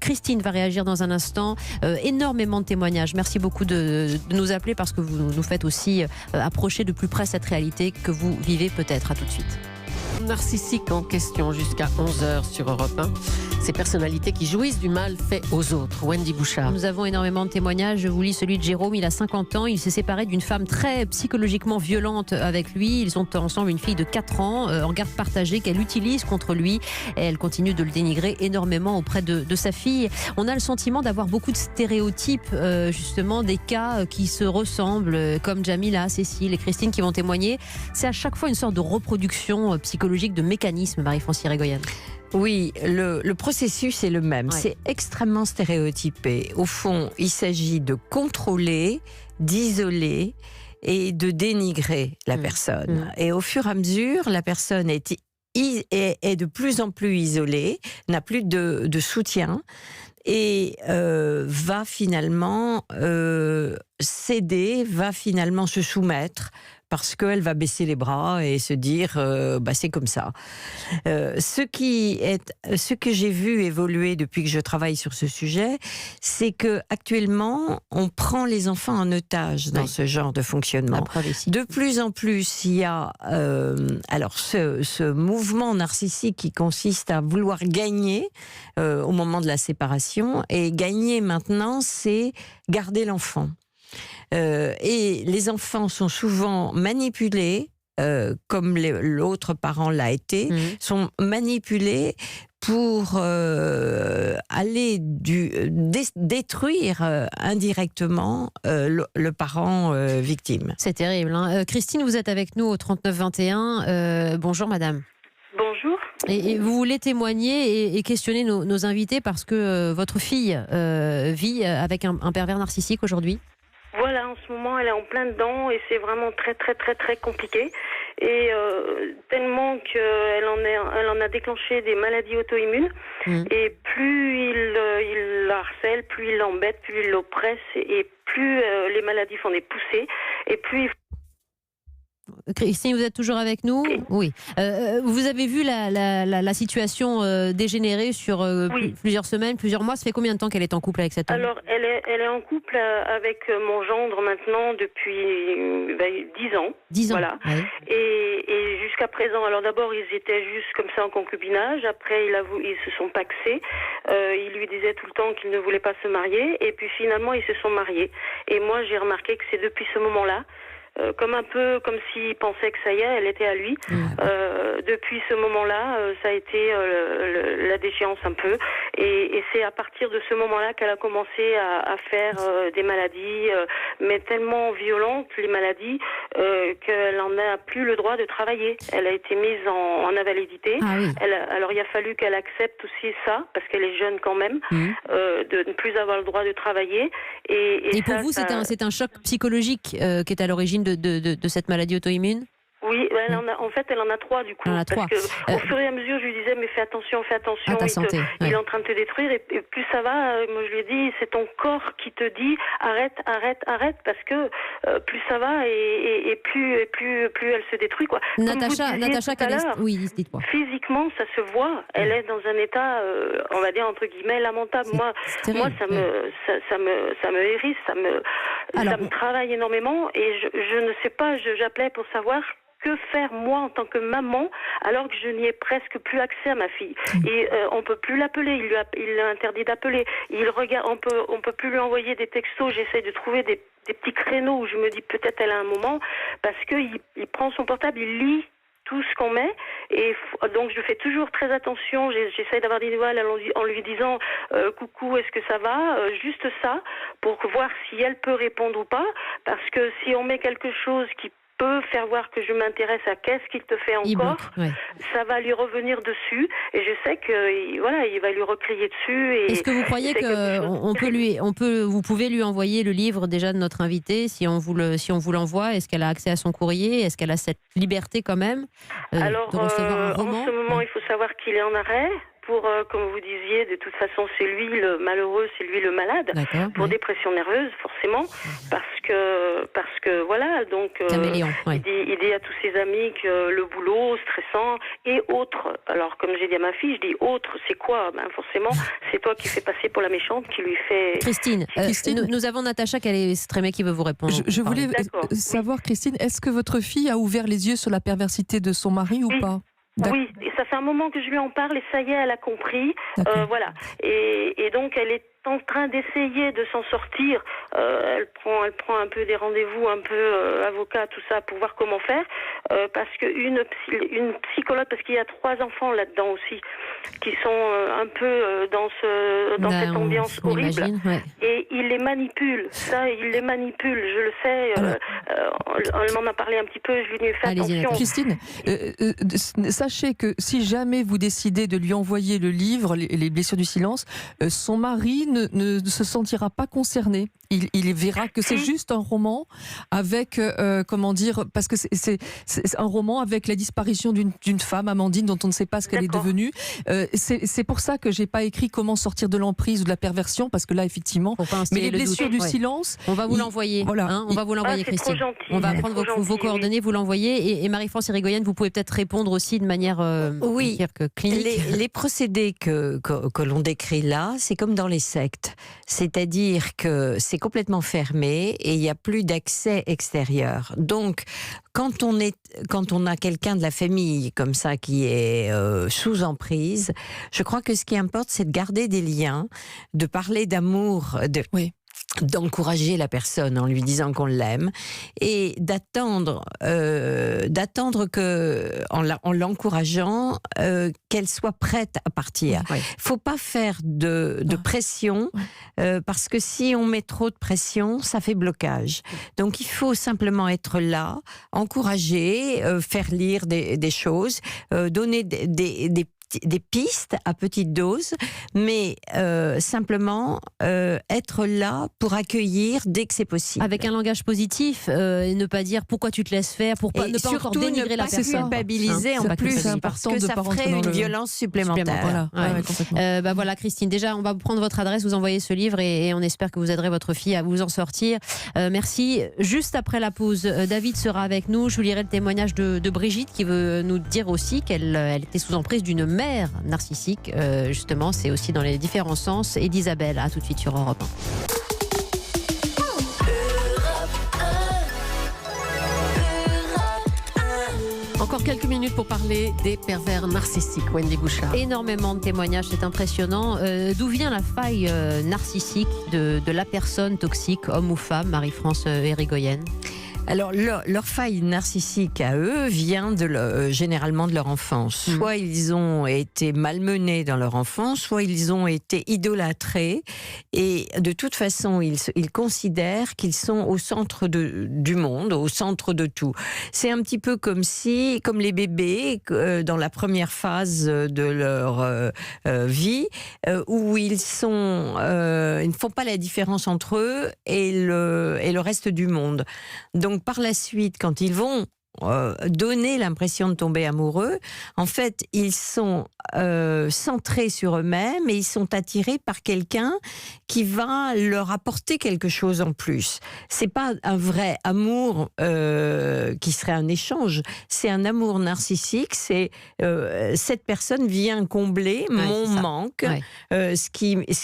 Christine va réagir dans un instant. Énormément de témoignages. Merci beaucoup de nous appeler parce que vous nous faites aussi approcher de plus près cette réalité que vous vivez peut-être. À tout de suite. Narcissique en question jusqu'à 11h sur Europe 1. Ces personnalités qui jouissent du mal fait aux autres. Wendy Bouchard. Nous avons énormément de témoignages. Je vous lis celui de Jérôme. Il a 50 ans. Il s'est séparé d'une femme très psychologiquement violente avec lui. Ils ont ensemble une fille de 4 ans en garde partagée qu'elle utilise contre lui. Et elle continue de le dénigrer énormément auprès de sa fille. On a le sentiment d'avoir beaucoup de stéréotypes, justement, des cas qui se ressemblent, comme Jamila, Cécile et Christine qui vont témoigner. C'est à chaque fois une sorte de reproduction psychologique de mécanismes, Marie-France Irigoyen. Oui, le processus est le même. Ouais. C'est extrêmement stéréotypé. Au fond, il s'agit de contrôler, d'isoler et de dénigrer la personne. Et au fur et à mesure, la personne est de plus en plus isolée, n'a plus de soutien et va finalement céder, va finalement se soumettre, parce qu'elle va baisser les bras et se dire c'est comme ça. Ce que j'ai vu évoluer depuis que je travaille sur ce sujet, c'est que actuellement on prend les enfants en otage dans ce genre de fonctionnement. De plus en plus, il y a ce mouvement narcissique qui consiste à vouloir gagner au moment de la séparation, et gagner maintenant, c'est garder l'enfant. Et les enfants sont souvent manipulés, comme l'autre parent l'a été, sont manipulés pour aller détruire indirectement le parent victime. C'est terrible. Hein. Christine, vous êtes avec nous au 3921. Bonjour madame. Bonjour. Et vous voulez témoigner et questionner nos invités parce que votre fille vit avec un pervers narcissique aujourd'hui? Voilà, en ce moment, elle est en plein dedans et c'est vraiment très, très, très, très compliqué. Et tellement qu'elle en a déclenché des maladies auto-immunes. Et plus il la harcèle, plus il l'embête, plus il l'oppresse, et plus les maladies font des poussées, et plus il... Christine, vous êtes toujours avec nous? Oui. Vous avez vu la situation dégénérer sur plusieurs semaines, plusieurs mois. Ça fait combien de temps qu'elle est en couple avec cet homme? Alors, elle est en couple avec mon gendre maintenant depuis 10 ans. 10 ans. Voilà. Oui. Et jusqu'à présent, alors d'abord, ils étaient juste comme ça en concubinage. Après, ils se sont pacsés. Il lui disait tout le temps qu'il ne voulait pas se marier. Et puis finalement, ils se sont mariés. Et moi, j'ai remarqué que c'est depuis ce moment-là, comme s'il pensait que ça y est, elle était à lui. Depuis ce moment-là, ça a été la déchéance un peu. Et c'est à partir de ce moment-là qu'elle a commencé à faire des maladies, mais tellement violentes, les maladies, qu'elle n'en a plus le droit de travailler. Elle a été mise en invalidité. Ah oui. Alors il a fallu qu'elle accepte aussi ça, parce qu'elle est jeune quand même, de ne plus avoir le droit de travailler. Et pour vous, c'est un choc psychologique qui est à l'origine de cette maladie auto-immune? Oui, elle en a 3 du coup. Elle en a 3. Parce que, au fur et à mesure, je lui disais, mais fais attention, à ta santé. Il est en train de te détruire. Et plus ça va, moi je lui ai dit, c'est ton corps qui te dit, arrête, parce que plus ça va et plus elle se détruit, quoi. Natacha, oui, dites-moi. Physiquement, ça se voit. Elle est dans un état, on va dire entre guillemets, lamentable. Moi, ça me hérisse, ça me travaille énormément. Et je ne sais pas, j'appelais pour savoir que faire moi en tant que maman alors que je n'y ai presque plus accès à ma fille. Et on peut plus l'appeler, il l'a interdit d'appeler. Il regarde, on peut plus lui envoyer des textos. J'essaie de trouver des petits créneaux où je me dis peut-être elle a un moment, parce que il prend son portable, il lit tout ce qu'on met, et donc je fais toujours très attention. J'essaie d'avoir des nouvelles en lui disant coucou, est-ce que ça va, juste ça, pour voir si elle peut répondre ou pas, parce que si on met quelque chose qui peut faire voir que je m'intéresse à qu'est-ce qu'il te fait encore, ça va lui revenir dessus, et je sais que il va lui recrier dessus. Est-ce que vous croyez que vous pouvez lui envoyer le livre déjà de notre invité, si on vous l'envoie? Est-ce qu'elle a accès à son courrier? Est-ce qu'elle a cette liberté quand même de recevoir un roman? En ce moment, il faut savoir qu'il est en arrêt. Comme vous disiez, de toute façon, c'est lui le malheureux, c'est lui le malade, pour dépression nerveuse, forcément, parce que voilà, donc il dit à tous ses amis que le boulot stressant et autres. Alors, comme j'ai dit à ma fille, je dis autres, c'est quoi? Forcément, c'est toi qui fais passer pour la méchante, qui lui fait... Christine, nous avons Natacha Calais-Strémé qui veut vous répondre. Je voulais savoir, Christine, est-ce que votre fille a ouvert les yeux sur la perversité de son mari ou pas? Oui, ça fait un moment que je lui en parle et ça y est, elle a compris. Voilà. Et donc, elle est en train d'essayer de s'en sortir. Elle prend un peu des rendez-vous, un peu avocat, tout ça, pour voir comment faire. Parce qu'une psychologue, parce qu'il y a 3 enfants là-dedans aussi, qui sont un peu dans cette ambiance horrible. Et il les manipule. Ça, il les manipule. Je le sais. Elle m'en a parlé un petit peu. Je lui ai fait attention. Christine, sachez que si jamais vous décidez de lui envoyer le livre, Les blessures du silence, son mari ne se sentira pas concerné. Il verra que c'est juste un roman avec, parce que c'est un roman avec la disparition d'une femme, Amandine, dont on ne sait pas ce qu'elle est devenue. C'est pour ça que j'ai pas écrit comment sortir de l'emprise ou de la perversion, parce que là, effectivement, mais les blessures du silence... On va vous l'envoyer, voilà. On va vous l'envoyer, Christine. On va prendre vos coordonnées, vous l'envoyer, et Marie-France Irigoyen, vous pouvez peut-être répondre aussi de manière clinique. Les procédés que l'on décrit là, c'est comme dans les sectes. C'est-à-dire que c'est complètement fermé et il n'y a plus d'accès extérieur. Donc, quand on a quelqu'un de la famille comme ça qui est sous emprise, je crois que ce qui importe, c'est de garder des liens, de parler d'amour, d'encourager la personne en lui disant qu'on l'aime et d'attendre que en l'encourageant qu'elle soit prête à partir. Faut pas faire de pression parce que si on met trop de pression, ça fait blocage. Donc il faut simplement être là, encourager, faire lire des choses, donner des pistes à petite dose, mais simplement être là pour accueillir dès que c'est possible. Avec un langage positif et ne pas dire pourquoi tu te laisses faire, pour ne pas encore dénigrer la personne. Culpabiliser en plus, parce que ça ferait une violence supplémentaire. Voilà, Christine, déjà on va prendre votre adresse, vous envoyez ce livre et on espère que vous aiderez votre fille à vous en sortir. Merci. Juste après la pause, David sera avec nous. Je vous lirai le témoignage de Brigitte qui veut nous dire aussi qu'elle était sous emprise d'une mère narcissique, justement, c'est aussi dans les différents sens. Et d'Isabelle, à tout de suite sur Europe 1. Encore quelques minutes pour parler des pervers narcissiques, Wendy Bouchard. Énormément de témoignages, c'est impressionnant. D'où vient la faille narcissique de la personne toxique, homme ou femme, Marie-France Irigoyen? Alors, leur faille narcissique à eux vient généralement de leur enfance. Soit ils ont été malmenés dans leur enfance, soit ils ont été idolâtrés. Et de toute façon, ils considèrent qu'ils sont au centre du monde, au centre de tout. C'est un petit peu comme les bébés, dans la première phase de leur vie, où ils ne font pas la différence entre eux et le reste du monde. Donc par la suite, quand ils vont donner l'impression de tomber amoureux, en fait, ils sont centrés sur eux-mêmes et ils sont attirés par quelqu'un qui va leur apporter quelque chose en plus. C'est pas un vrai amour qui serait un échange, c'est un amour narcissique, c'est cette personne vient combler mon manque, ce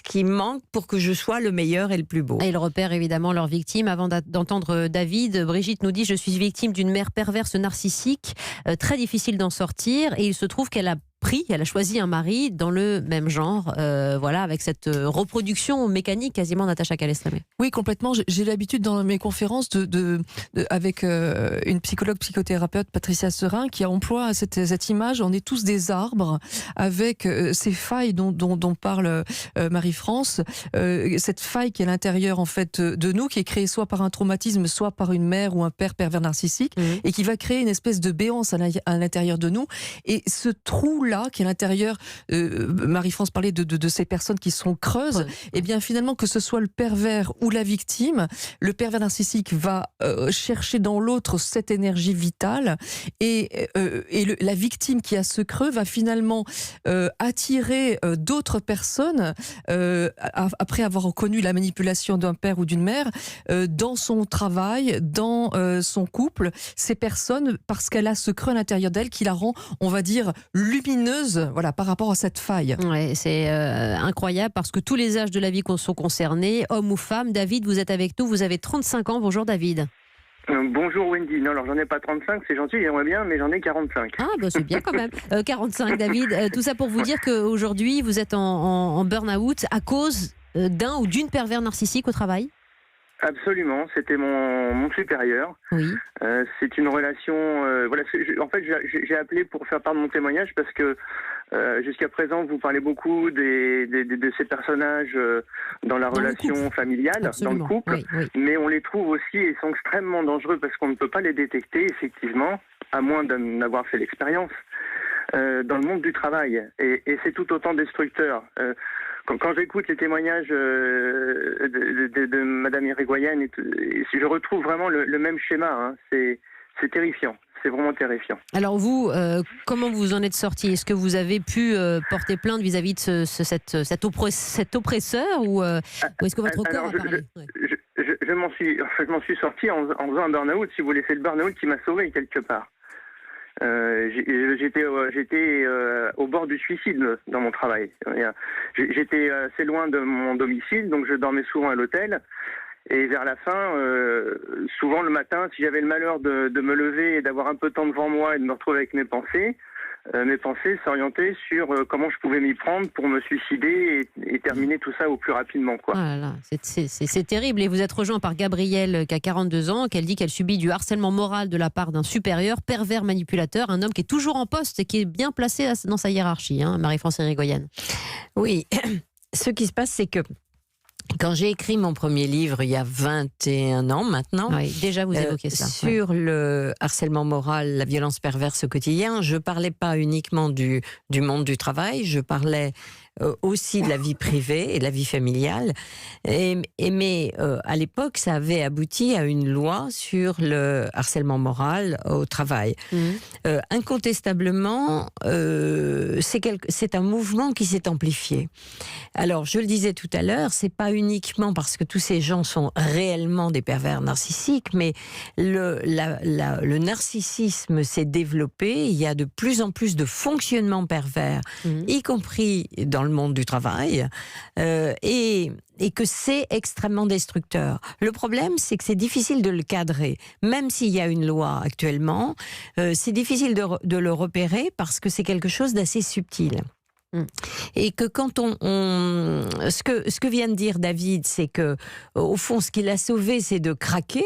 qui manque pour que je sois le meilleur et le plus beau. Et ils repèrent évidemment leurs victimes. Avant d'entendre David, Brigitte nous dit « Je suis victime d'une mère perverse narcissique, très difficile d'en sortir, et il se trouve qu'elle a choisi un mari dans le même genre, avec cette reproduction mécanique quasiment, Natacha Calestrémé. Oui, complètement. J'ai l'habitude dans mes conférences avec une psychologue psychothérapeute, Patricia Serin, qui emploie cette image. On est tous des arbres avec ces failles dont parle Marie-France, cette faille qui est à l'intérieur en fait de nous, qui est créée soit par un traumatisme, soit par une mère ou un père pervers narcissique, et qui va créer une espèce de béance à l'intérieur de nous. Et ce trou-là, qui est à l'intérieur, Marie-France parlait de ces personnes qui sont creuses, et bien finalement, que ce soit le pervers ou la victime, le pervers narcissique va chercher dans l'autre cette énergie vitale, et la victime qui a ce creux va finalement attirer d'autres personnes, après avoir connu la manipulation d'un père ou d'une mère, dans son travail, dans son couple, ces personnes, parce qu'elle a ce creux à l'intérieur d'elle qui la rend, on va dire, lumineuse, par rapport à cette faille. Ouais, c'est incroyable parce que tous les âges de la vie sont concernés, hommes ou femmes. David, vous êtes avec nous, vous avez 35 ans. Bonjour David. Bonjour Wendy. Non, alors j'en ai pas 35, c'est gentil, j'aimerais bien, mais j'en ai 45. Ah, c'est bien quand même. 45 David. Tout ça pour vous dire qu'aujourd'hui, vous êtes en burn-out à cause d'un ou d'une pervers narcissique au travail? Absolument, c'était mon supérieur. Oui. C'est une relation. En fait, j'ai appelé pour faire part de mon témoignage parce que jusqu'à présent, vous parlez beaucoup de ces personnages dans la relation familiale, absolument, dans le couple, mais on les trouve aussi et sont extrêmement dangereux parce qu'on ne peut pas les détecter, effectivement, à moins d'en avoir fait l'expérience, dans le monde du travail. Et c'est tout autant destructeur. quand j'écoute les témoignages de Madame Irigoyen, je retrouve vraiment le même schéma. Hein. C'est terrifiant. C'est vraiment terrifiant. Alors vous, comment vous en êtes sorti? Est-ce que vous avez pu porter plainte vis-à-vis de cet oppresseur ou est-ce que votre corps a parlé? Je m'en suis sorti en faisant un burn-out, si vous voulez. C'est le burn-out qui m'a sauvé quelque part. J'étais au bord du suicide dans mon travail. J'étais assez loin de mon domicile, donc je dormais souvent à l'hôtel. Et vers la fin, souvent le matin, si j'avais le malheur de me lever et d'avoir un peu de temps devant moi et de me retrouver avec mes pensées s'orientaient sur comment je pouvais m'y prendre pour me suicider et terminer tout ça au plus rapidement, quoi. Ah là là, c'est terrible. Et vous êtes rejoint par Gabrielle, qui a 42 ans, qu'elle dit qu'elle subit du harcèlement moral de la part d'un supérieur, pervers manipulateur, un homme qui est toujours en poste et qui est bien placé dans sa hiérarchie, hein, Marie-France Irigoyen. Oui, ce qui se passe, c'est que quand j'ai écrit mon premier livre, il y a 21 ans maintenant, oui, déjà vous évoquez ça, sur le harcèlement moral, la violence perverse au quotidien, je parlais pas uniquement du monde du travail, je parlais aussi de la vie privée et de la vie familiale. Mais à l'époque, ça avait abouti à une loi sur le harcèlement moral au travail. Incontestablement, c'est un mouvement qui s'est amplifié. Alors, je le disais tout à l'heure, c'est pas uniquement parce que tous ces gens sont réellement des pervers narcissiques, mais le narcissisme s'est développé. Il y a de plus en plus de fonctionnements pervers, y compris dans le monde du travail, et que c'est extrêmement destructeur. Le problème, c'est que c'est difficile de le cadrer. Même s'il y a une loi actuellement, c'est difficile de le repérer parce que c'est quelque chose d'assez subtil. Et que quand ce que vient de dire David, c'est que au fond, ce qui l'a sauvé, c'est de craquer.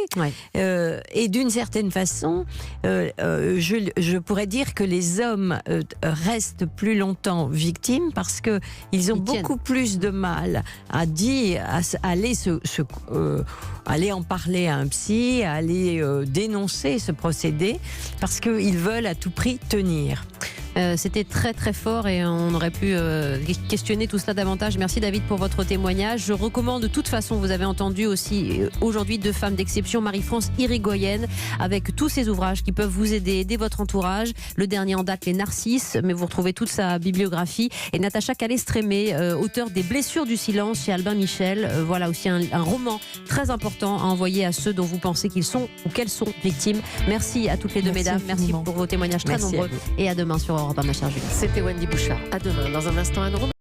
Et d'une certaine façon, je pourrais dire que les hommes restent plus longtemps victimes parce que ils ont beaucoup plus de mal à aller en parler à un psy, à aller dénoncer ce procédé, parce qu'ils veulent à tout prix tenir. C'était très très fort et on aurait pu questionner tout cela davantage. Merci David pour votre témoignage. Je recommande de toute façon, vous avez entendu aussi aujourd'hui 2 femmes d'exception, Marie-France Irigoyen, avec tous ses ouvrages qui peuvent vous aider votre entourage. Le dernier en date, Les Narcisses, mais vous retrouvez toute sa bibliographie. Et Natacha Calestrémé, auteur des Blessures du silence chez Albin Michel. Voilà aussi un roman très important à envoyer à ceux dont vous pensez qu'ils sont ou qu'elles sont victimes. Merci à toutes les deux mesdames. Merci pour vos témoignages très nombreux. Et à demain sur Europe 1, ma chère Julie. C'était Wendy Bouchard. À demain. Dans un instant, à nouveau.